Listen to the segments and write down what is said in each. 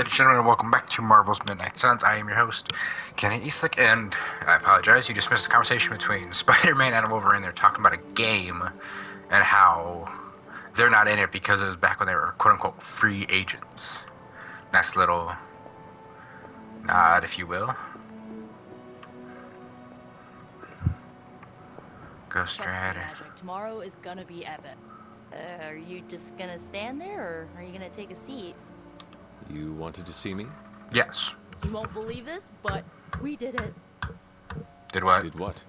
ladies and gentlemen, and welcome back to Marvel's Midnight Suns. I am your host, Kenny Eastlick, and I apologize, you just missed a conversation between Spider-Man and Wolverine. They're talking about a game and how they're not in it because it was back when they were quote-unquote free agents. Nice little nod, if you will. Ghost Trust me, Rider. Magic. Tomorrow is gonna be epic. Are you just gonna stand there, or are you gonna take a seat? You wanted to see me? Yes. You won't believe this, but we did it. Did what? Did what?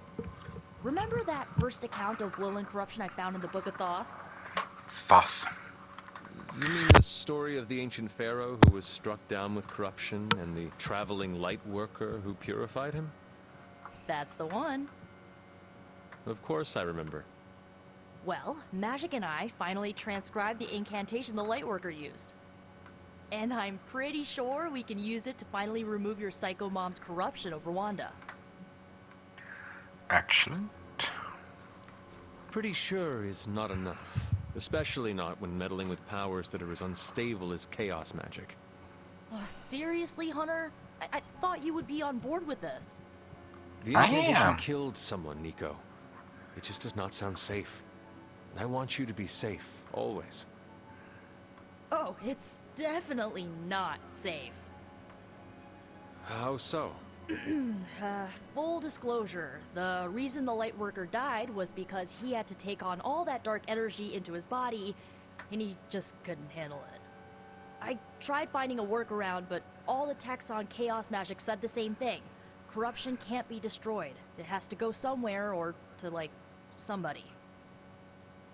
Remember that first account of will and corruption I found in the Book of Thoth? Thoth. You mean the story of the ancient pharaoh who was struck down with corruption and the traveling light worker who purified him? That's the one. Of course I remember. Well, Magic and I finally transcribed the incantation the Lightworker used. And I'm pretty sure we can use it to finally remove your psycho mom's corruption over Wanda. Excellent. Pretty sure is not enough. Especially not when meddling with powers that are as unstable as chaos magic. Oh, seriously, Hunter? I thought you would be on board with this. The I incantation am. killed someone, Nico. It just does not sound safe. And I want you to be safe, always. Oh, it's definitely not safe. How so? Full disclosure, the reason the Lightworker died was because he had to take on all that dark energy into his body, and he just couldn't handle it. I tried finding a workaround, but all the texts on chaos magic said the same thing. Corruption can't be destroyed. It has to go somewhere or to, like, somebody.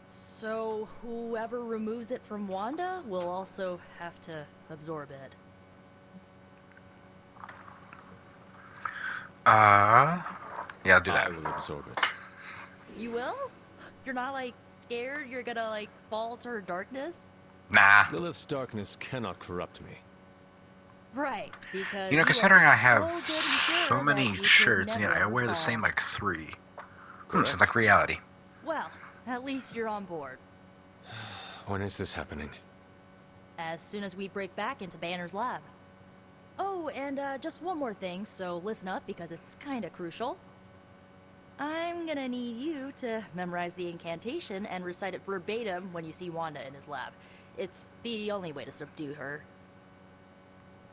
So whoever removes it from Wanda will also have to absorb it. Yeah, I'll do that. I will absorb it. You will? You're not, like, scared you're gonna, like, fall to her darkness? Nah. Lilith's darkness cannot corrupt me. Right, because You know, are considering I so have good and so sure many that you shirts, could and yet I never wear the same, fall. like, 3. Correct. Sounds like reality. Well, at least you're on board. When is this happening? As soon as we break back into Banner's lab. Oh, and just one more thing, so listen up because it's kinda crucial. I'm gonna need you to memorize the incantation and recite it verbatim when you see Wanda in his lab. It's the only way to subdue her.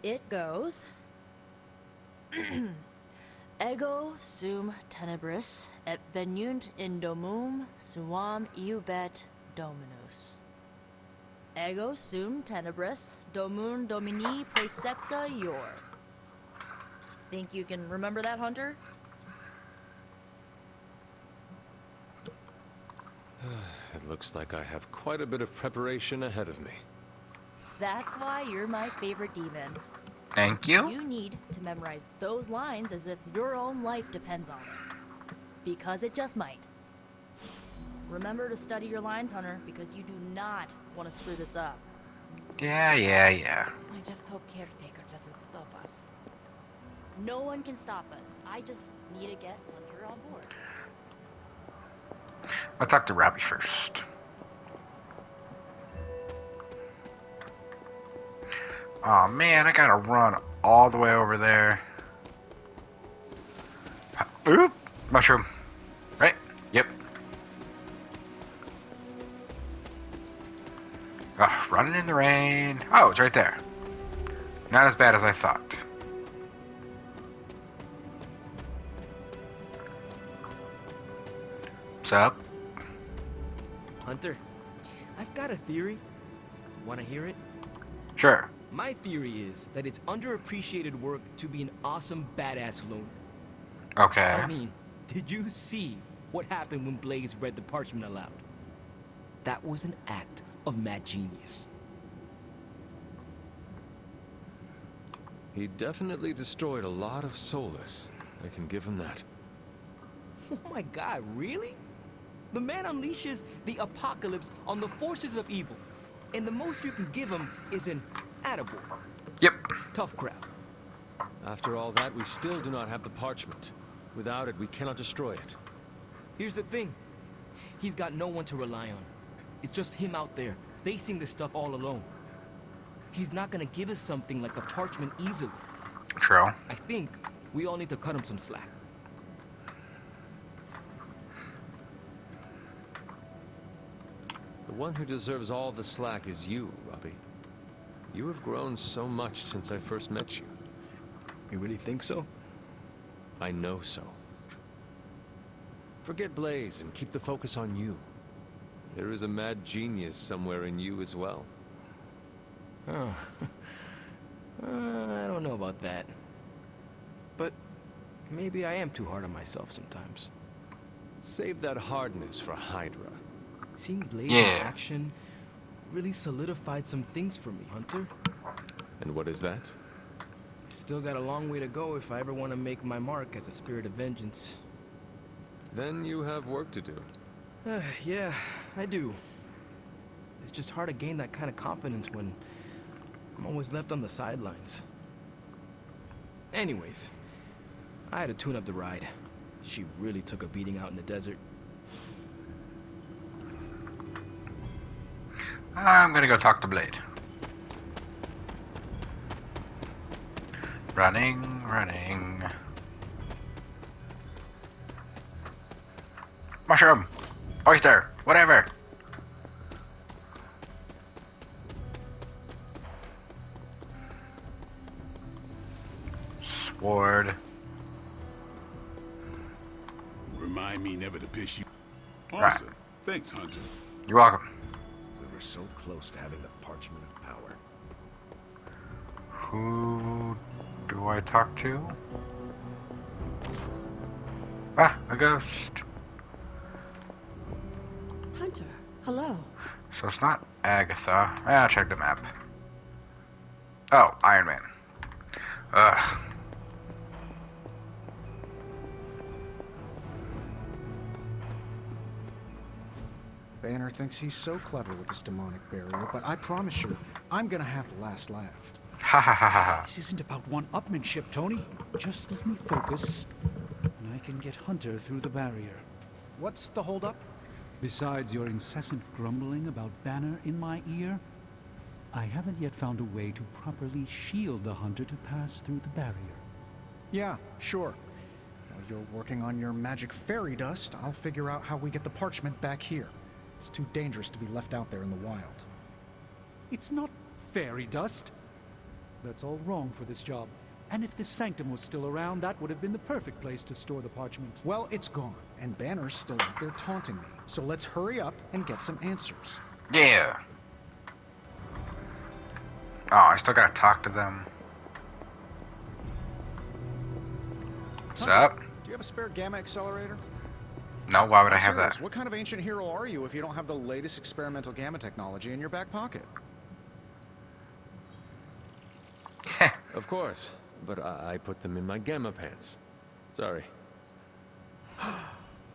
It goes... Ego sum tenebris et venunt in domum suam iubet dominus. Ego sum tenebris domum domini praecepta ior. Think you can remember that, Hunter? It looks like I have quite a bit of preparation ahead of me. That's why you're my favorite demon. Thank you. You need to memorize those lines as if your own life depends on it. Because it just might. Remember to study your lines, Hunter, because you do not want to screw this up. Yeah. I just hope Caretaker doesn't stop us. No one can stop us. I just need to get Hunter on board. I'll talk to Robbie first. Aw, man, I gotta run all the way over there. Oop! Mushroom. Right? Yep. Running in the rain. Oh, it's right there. Not as bad as I thought. What's up? Hunter, I've got a theory. Wanna hear it? Sure. My theory is that it's underappreciated work to be an awesome badass loner. Okay. I mean, did you see what happened when Blaze read the parchment aloud? That was an act of mad genius. He definitely destroyed a lot of Solus. I can give him that. Oh my god, really? The man unleashes the apocalypse on the forces of evil, and the most you can give him is an attaboy. Yep. Tough crap. After all that, we still do not have the parchment. Without it, we cannot destroy it. Here's the thing. He's got no one to rely on. It's just him out there, facing this stuff all alone. he's not gonna give us something like the parchment easily. True. I think we all need to cut him some slack. The one who deserves all the slack is you, Robbie. You have grown so much since I first met you. You really think so? I know so. Forget Blaze and keep the focus on you. There is a mad genius somewhere in you as well. Oh. I don't know about that. But maybe I am too hard on myself sometimes. Save that hardness for Hydra. Seeing Blaze Yeah. in action really solidified some things for me, Hunter. And what is that? Still got a long way to go if I ever want to make my mark as a spirit of vengeance. Then you have work to do. Yeah, I do. It's just hard to gain that kind of confidence when I'm always left on the sidelines. Anyways, I had to tune up the ride. She really took a beating out in the desert. I'm gonna go talk to Blade. Running, running. Mushroom! Oyster! Whatever! Sword. Remind me never to piss you. Right. Awesome. Thanks, Hunter. You're welcome. We were so close to having the Parchment of Power. Who do I talk to? Ah, a ghost. Hunter, hello. So it's not Agatha. I'll check the map. Oh, Iron Man. Ugh. Banner thinks he's so clever with this demonic barrier, but I promise you, I'm gonna have the last laugh. Ha ha ha ha ha. This isn't about one-upmanship, Tony. Just let me focus, and I can get Hunter through the barrier. What's the holdup? Besides your incessant grumbling about Banner in my ear, I haven't yet found a way to properly shield the Hunter to pass through the barrier. Yeah, sure. While you're working on your magic fairy dust, I'll figure out how we get the parchment back here. It's too dangerous to be left out there in the wild. It's not fairy dust. That's all wrong for this job. And if this sanctum was still around, that would have been the perfect place to store the parchment. Well, it's gone, and Banner's still out there taunting me. So let's hurry up and get some answers. Yeah. Oh, I still gotta talk to them. What's Hunter, up? Do you have a spare gamma accelerator? No, why would I I'm have serious, that? What kind of ancient hero are you if you don't have the latest experimental gamma technology in your back pocket? Of course, but I put them in my gamma pants. Sorry.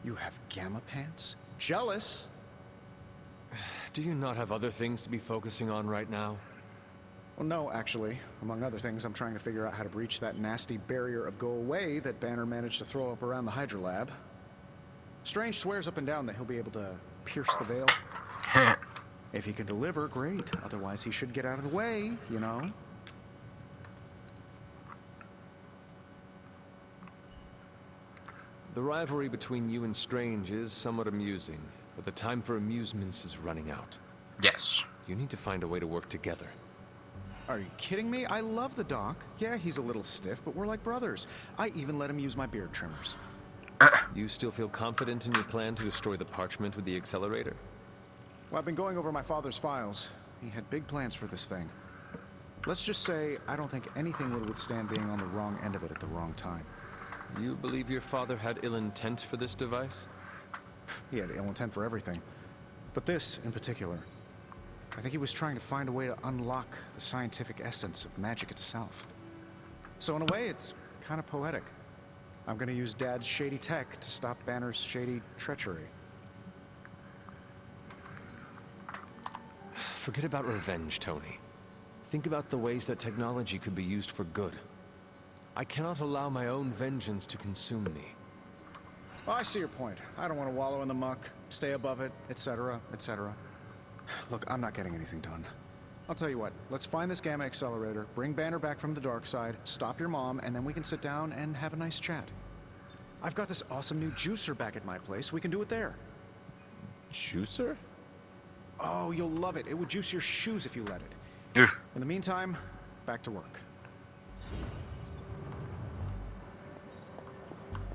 You have gamma pants? Jealous? Do you not have other things to be focusing on right now? Well, no, actually. Among other things, I'm trying to figure out how to breach that nasty barrier of go away that Banner managed to throw up around the Hydra lab. Strange swears up and down that he'll be able to pierce the veil. If he can deliver, great. Otherwise, he should get out of the way, you know? The rivalry between you and Strange is somewhat amusing, but the time for amusements is running out. Yes. You need to find a way to work together. Are you kidding me? I love the Doc. Yeah, he's a little stiff, but we're like brothers. I even let him use my beard trimmers. You still feel confident in your plan to destroy the parchment with the accelerator? Well, I've been going over my father's files. He had big plans for this thing. Let's just say I don't think anything would withstand being on the wrong end of it at the wrong time. You believe your father had ill intent for this device? He had ill intent for everything. But this, in particular. I think he was trying to find a way to unlock the scientific essence of magic itself. So in a way, it's kind of poetic. I'm gonna use Dad's shady tech to stop Banner's shady treachery. Forget about revenge, Tony. Think about the ways that technology could be used for good. I cannot allow my own vengeance to consume me. Well, I see your point. I don't want to wallow in the muck, stay above it, etc., etc. Look, I'm not getting anything done. I'll tell you what, let's find this gamma accelerator, bring Banner back from the dark side, stop your mom, and then we can sit down and have a nice chat. I've got this awesome new juicer back at my place. We can do it there. Juicer? Oh, you'll love it. It would juice your shoes if you let it. Ugh. In the meantime, back to work.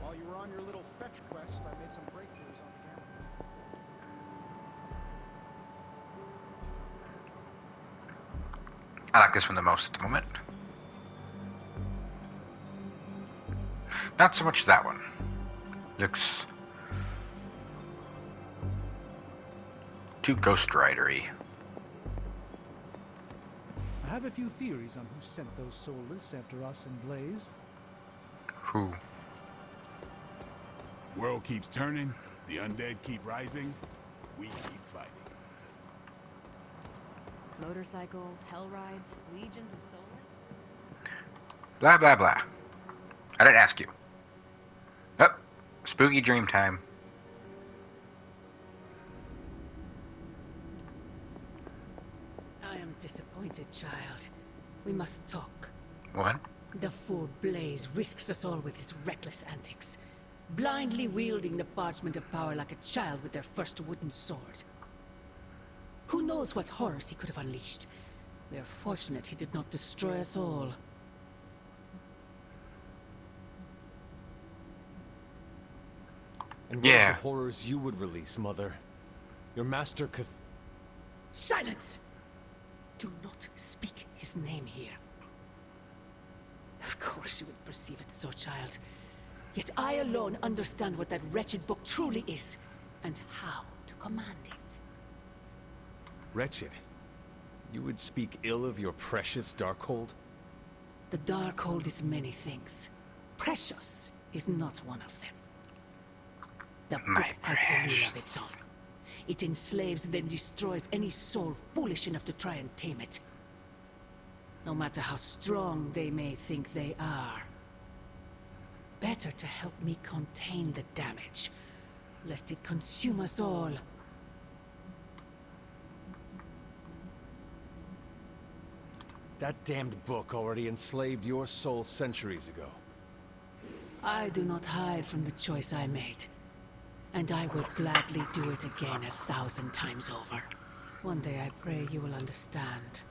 While you were on your little fetch quest, I made some breakthroughs on the gamma. I like this one the most at the moment. Not so much that one. Looks too Ghost Rider-y. I have a few theories on who sent those soulless after us and Blaze. Who? World keeps turning, the undead keep rising, we keep fighting. Motorcycles, hell rides, legions of soulless? Blah, blah, blah. I didn't ask you. Oh, spooky dream time. I am disappointed, child. We must talk. What? The fool Blaze risks us all with his reckless antics, blindly wielding the parchment of power like a child with their first wooden sword. Who knows what horrors he could have unleashed? We are fortunate he did not destroy us all. And what Yeah. of the horrors you would release, Mother? Your master Silence! Do not speak his name here. Of course you would perceive it so, child. Yet I alone understand what that wretched book truly is, and how to command it. Wretched? You would speak ill of your precious Darkhold? The Darkhold is many things. Precious is not one of them. The My book has a will of its precious. own. It enslaves, then destroys any soul foolish enough to try and tame it. No matter how strong they may think they are. Better to help me contain the damage, lest it consume us all. That damned book already enslaved your soul centuries ago. I do not hide from the choice I made. And I would gladly do it again 1,000 times over. One day I pray you will understand.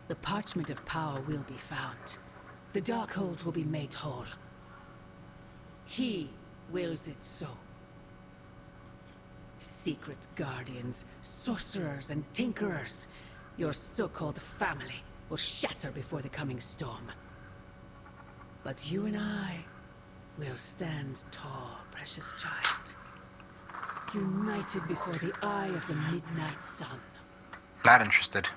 The parchment of power will be found. The Darkhold will be made whole. He wills it so. Secret guardians, sorcerers, and tinkerers, your so-called family, will shatter before the coming storm. But you and I will stand tall, precious child. United before the eye of the midnight sun. Not interested.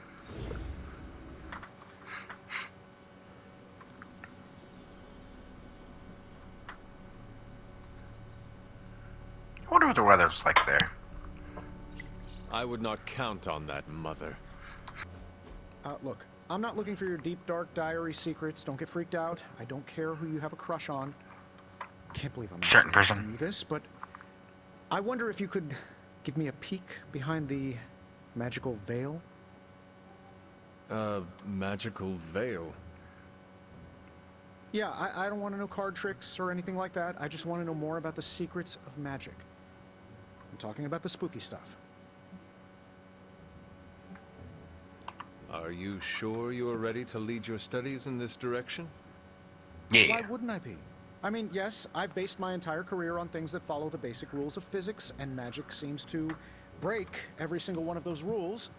I wonder what the weather's like there. I would not count on that, Mother. Look, I'm not looking for your deep, dark diary secrets. Don't get freaked out. I don't care who you have a crush on. Can't believe I'm Certain asking person. you this, but I wonder if you could give me a peek behind the magical veil. Magical veil. Yeah, I don't want to know card tricks or anything like that. I just want to know more about the secrets of magic. I'm talking about the spooky stuff. Are you sure you are ready to lead your studies in this direction? Why Yeah. wouldn't I be? I mean, yes, I've based my entire career on things that follow the basic rules of physics, and magic seems to break every single one of those rules.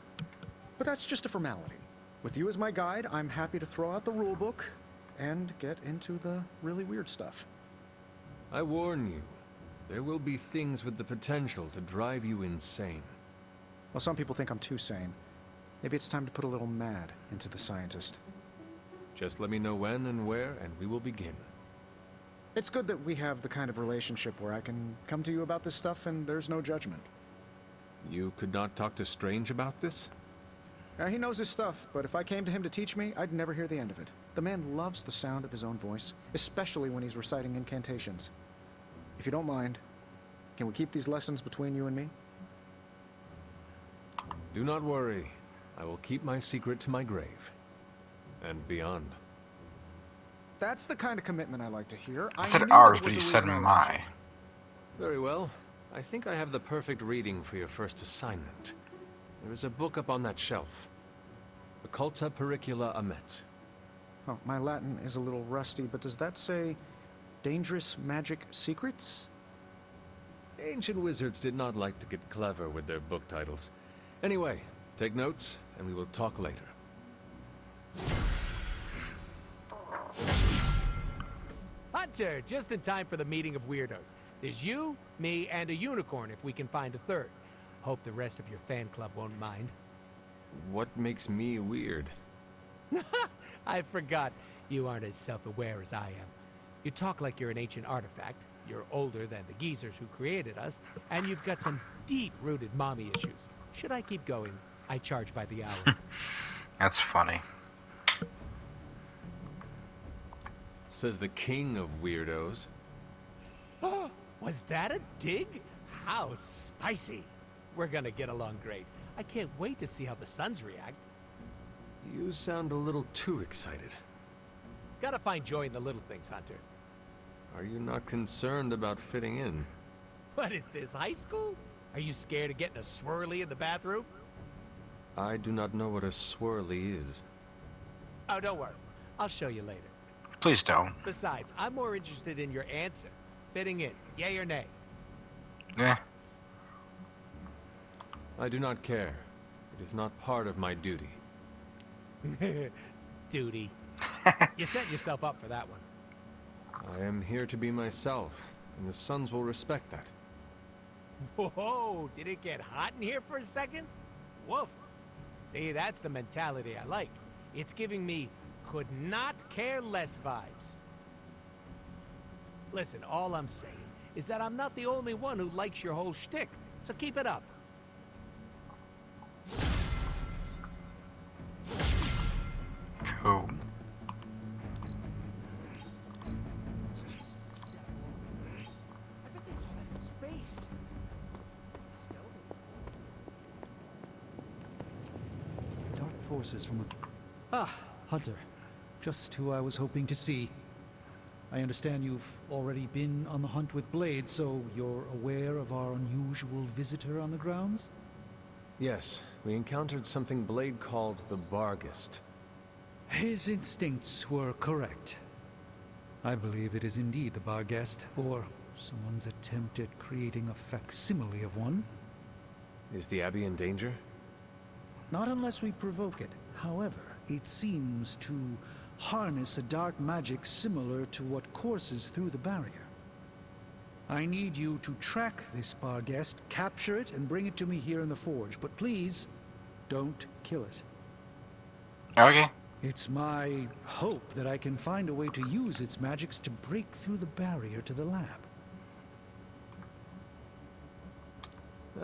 But that's just a formality. With you as my guide, I'm happy to throw out the rule book and get into the really weird stuff. I warn you, there will be things with the potential to drive you insane. Well, some people think I'm too sane. Maybe it's time to put a little mad into the scientist. Just let me know when and where, and we will begin. It's good that we have the kind of relationship where I can come to you about this stuff and there's no judgment. You could not talk to Strange about this? He knows his stuff, but if I came to him to teach me, I'd never hear the end of it. The man loves the sound of his own voice, especially when he's reciting incantations. If you don't mind, can we keep these lessons between you and me? Do not worry. I will keep my secret to my grave. And beyond. That's the kind of commitment I like to hear. I said knew ours, that but was you a said reason I my. liked Very well. I think I have the perfect reading for your first assignment. There is a book up on that shelf. Occulta Pericula Amet. you. Oh, my Latin is a little rusty, but does that say dangerous magic secrets? Ancient wizards did not like to get clever with their book titles. Anyway, take notes, and we will talk later. Hunter, just in time for the meeting of weirdos. There's you, me, and a unicorn if we can find a third. Hope the rest of your fan club won't mind. What makes me weird? I forgot. You aren't as self-aware as I am. You talk like you're an ancient artifact, you're older than the geezers who created us, and you've got some deep-rooted mommy issues. Should I keep going? I charge by the hour. That's funny. Says the king of weirdos. Was that a dig? How spicy. We're gonna get along great. I can't wait to see how the Suns react. You sound a little too excited. Gotta find joy in the little things, Hunter. Are you not concerned about fitting in? What is this, high school? Are you scared of getting a swirly in the bathroom? I do not know what a swirly is. Oh, don't worry. I'll show you later. Please don't. Besides, I'm more interested in your answer. Fitting in, yay or nay? Eh. I do not care. It is not part of my duty. Duty. You set yourself up for that one. I am here to be myself, and the Suns will respect that. Whoa, did it get hot in here for a second? Woof. See, that's the mentality I like. It's giving me could not care less vibes. Listen, all I'm saying is that I'm not the only one who likes your whole shtick, so keep it up. Cool. I bet they saw that in space. Dark forces from a... Ah, Hunter. Just who I was hoping to see. I understand you've already been on the hunt with Blade, so you're aware of our unusual visitor on the grounds? Yes, we encountered something Blade called the Barghest. His instincts were correct. I believe it is indeed the Barghest, or someone's attempt at creating a facsimile of one. Is the Abbey in danger? Not unless we provoke it. However, it seems to harness a dark magic similar to what courses through the barrier. I need you to track this Barghest, capture it, and bring it to me here in the forge. But please, don't kill it. Okay. It's my hope that I can find a way to use its magics to break through the barrier to the lab.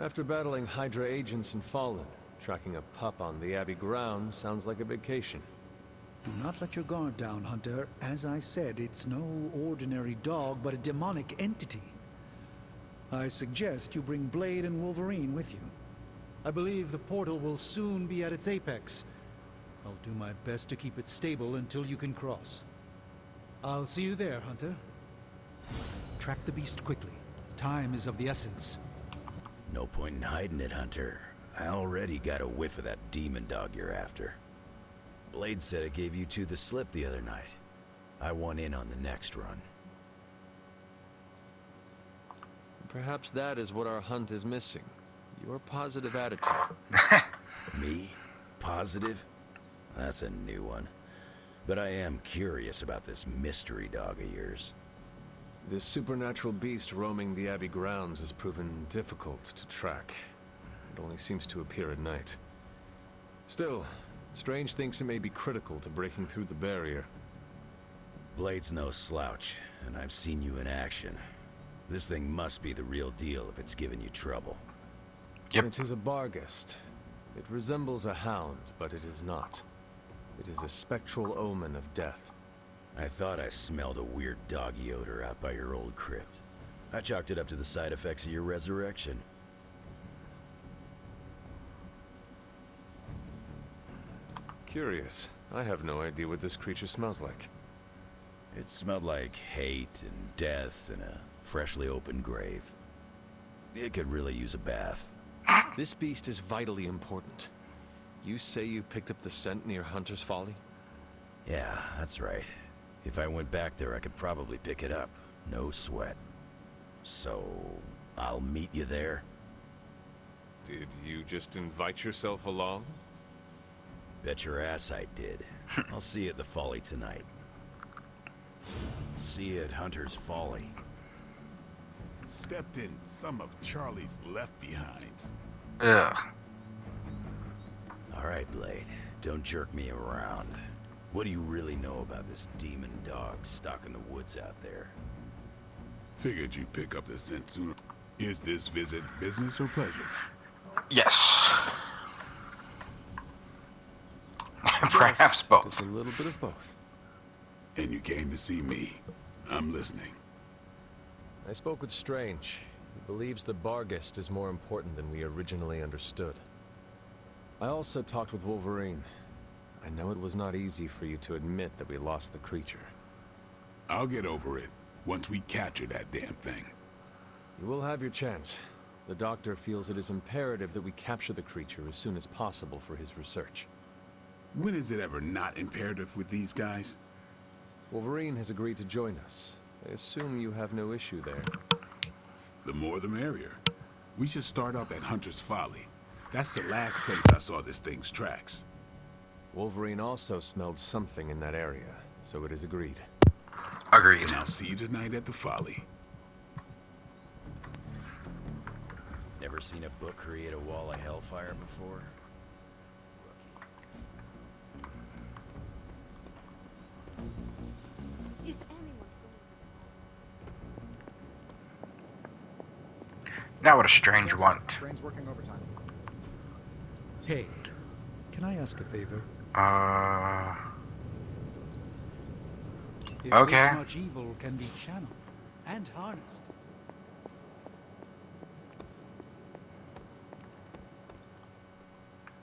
After battling Hydra agents and Fallen, tracking a pup on the Abbey grounds sounds like a vacation. Do not let your guard down, Hunter. As I said, it's no ordinary dog, but a demonic entity. I suggest you bring Blade and Wolverine with you. I believe the portal will soon be at its apex. I'll do my best to keep it stable until you can cross. I'll see you there, Hunter. Track the beast quickly. Time is of the essence. No point in hiding it, Hunter. I already got a whiff of that demon dog you're after. Blade said it gave you two the slip the other night. I want in on the next run. Perhaps that is what our hunt is missing. Your positive attitude. Me? Positive? That's a new one. But I am curious about this mystery dog of yours. This supernatural beast roaming the Abbey grounds has proven difficult to track. It only seems to appear at night. Still, Strange thinks it may be critical to breaking through the barrier. Blade's no slouch, and I've seen you in action. This thing must be the real deal if it's giving you trouble. Yep. It is a Barghest. It resembles a hound, but it is not. It is a spectral omen of death. I thought I smelled a weird doggy odor out by your old crypt. I chalked it up to the side effects of your resurrection. Curious. I have no idea what this creature smells like. It smelled like hate and death and a freshly opened grave. It could really use a bath. This beast is vitally important. You say you picked up the scent near Hunter's Folly? Yeah, that's right. If I went back there, I could probably pick it up. No sweat. So, I'll meet you there? Did you just invite yourself along? Bet your ass I did. I'll see you at the Folly tonight. See you at Hunter's Folly. Stepped in some of Charlie's left behinds. Ugh. All right, Blade. Don't jerk me around. What do you really know about this demon dog stuck in the woods out there? Figured you'd pick up the scent sooner. Is this visit business or pleasure? Yes. Perhaps both. Just a little bit of both. And you came to see me. I'm listening. I spoke with Strange. He believes the Barghest is more important than we originally understood. I also talked with Wolverine. I know it was not easy for you to admit that we lost the creature. I'll get over it once we capture that damn thing. You will have your chance. The doctor feels it is imperative that we capture the creature as soon as possible for his research. When is it ever not imperative with these guys? Wolverine has agreed to join us. I assume you have no issue there. The more the merrier. We should start up at Hunter's Folly. That's the last place I saw this thing's tracks. Wolverine also smelled something in that area, so it is agreed. Agreed. And I'll see you tonight at the Folly. Never seen a book create a wall of hellfire before? If anyone's Now what a strange want. Brain's working overtime. Hey, can I ask a favor? If Okay. this much evil can be channeled and harnessed,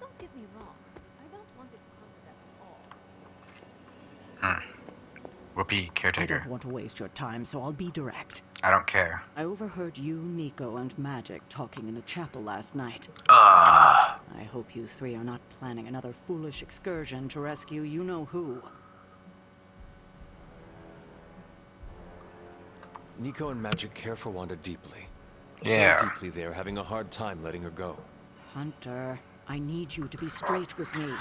Don't get me wrong. I don't want it to come to that at all. Whoopi, I caretaker. don't want to waste your time, so I'll be direct. I don't care. I overheard you, Nico, and Magic talking in the chapel last night. Ugh. I hope you three are not planning another foolish excursion to rescue you-know-who. Nico and Magic care for Wanda deeply. Yeah. So deeply they're having a hard time letting her go. Hunter, I need you to be straight with me.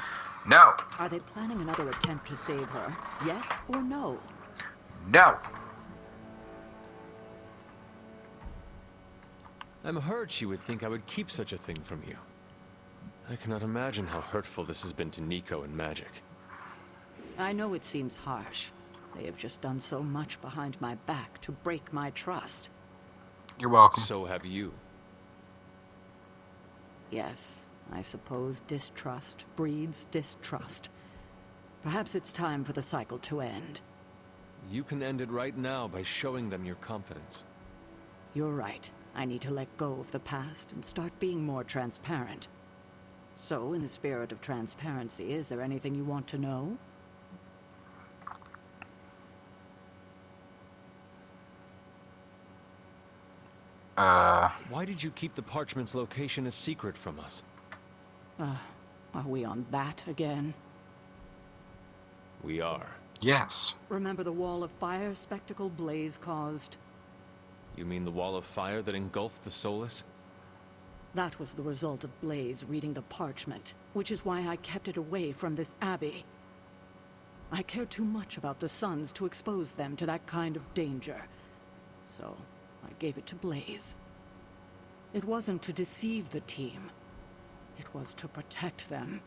No. Are they planning another attempt to save her? Yes or no? No. I'm hurt she would think I would keep such a thing from you. I cannot imagine how hurtful this has been to Nico and Magic. I know it seems harsh. They have just done so much behind my back to break my trust. You're welcome. So have you. Yes, I suppose distrust breeds distrust. Perhaps it's time for the cycle to end. You can end it right now by showing them your confidence. You're right. I need to let go of the past and start being more transparent. So, in the spirit of transparency, is there anything you want to know? Why did you keep the parchment's location a secret from us? Are we on that again? We are. Yes. Remember the wall of fire spectacle Blaze caused? You mean the wall of fire that engulfed the Solus? That was the result of Blaze reading the parchment, which is why I kept it away from this abbey. I care too much about the Sons to expose them to that kind of danger. So, I gave it to Blaze. It wasn't to deceive the team. It was to protect them.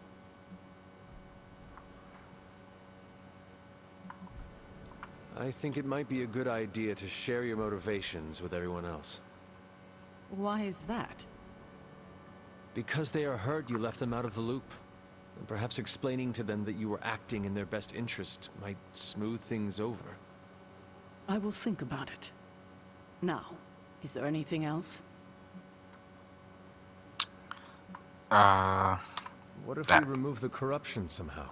I think it might be a good idea to share your motivations with everyone else. Why is that? Because they are hurt, you left them out of the loop. And perhaps explaining to them that you were acting in their best interest might smooth things over. I will think about it. Now, is there anything else? What if That. we remove the corruption somehow?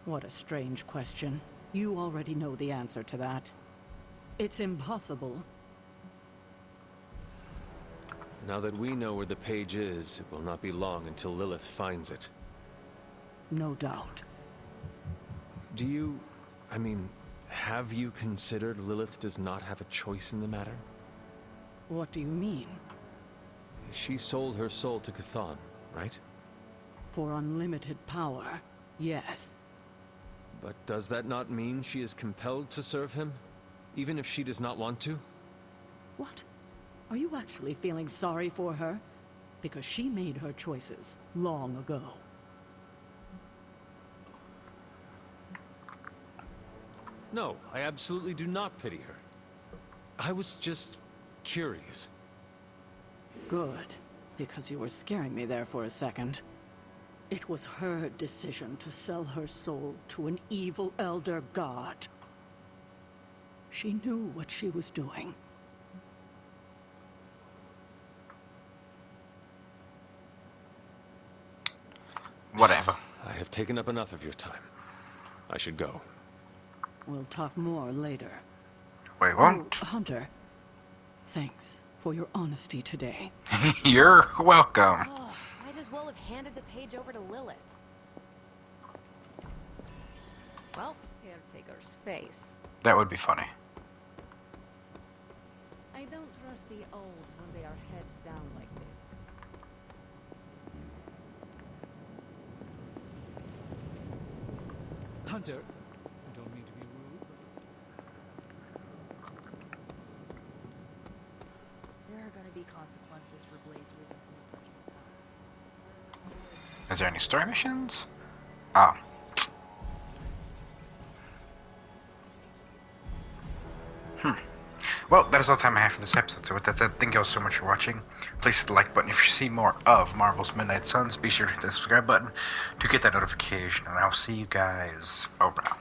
What a strange question. You already know the answer to that. It's impossible. Now that we know where the page is, it will not be long until Lilith finds it. No doubt. Have you considered Lilith does not have a choice in the matter? What do you mean? She sold her soul to Chthon, right? For unlimited power, yes. But does that not mean she is compelled to serve him? Even if she does not want to? What? Are you actually feeling sorry for her? Because she made her choices long ago. No, I absolutely do not pity her. I was just curious. Good, because you were scaring me there for a second. It was her decision to sell her soul to an evil elder god. She knew what she was doing. Whatever. I have taken up enough of your time. I should go. We'll talk more later. We won't. Oh, Hunter, thanks for your honesty today. You're welcome. Oh, might as well have handed the page over to Lilith. Well, caretaker's face. That would be funny. I don't trust the olds when they are heads down like this. Hunter, I don't mean to be rude, There are gonna be consequences for Blaze reading from the Touch. Is there any story missions? Oh. Well, that is all the time I have for this episode. So with that said, thank you all so much for watching. Please hit the like button if you see more of Marvel's Midnight Suns. Be sure to hit the subscribe button to get that notification. And I'll see you guys around.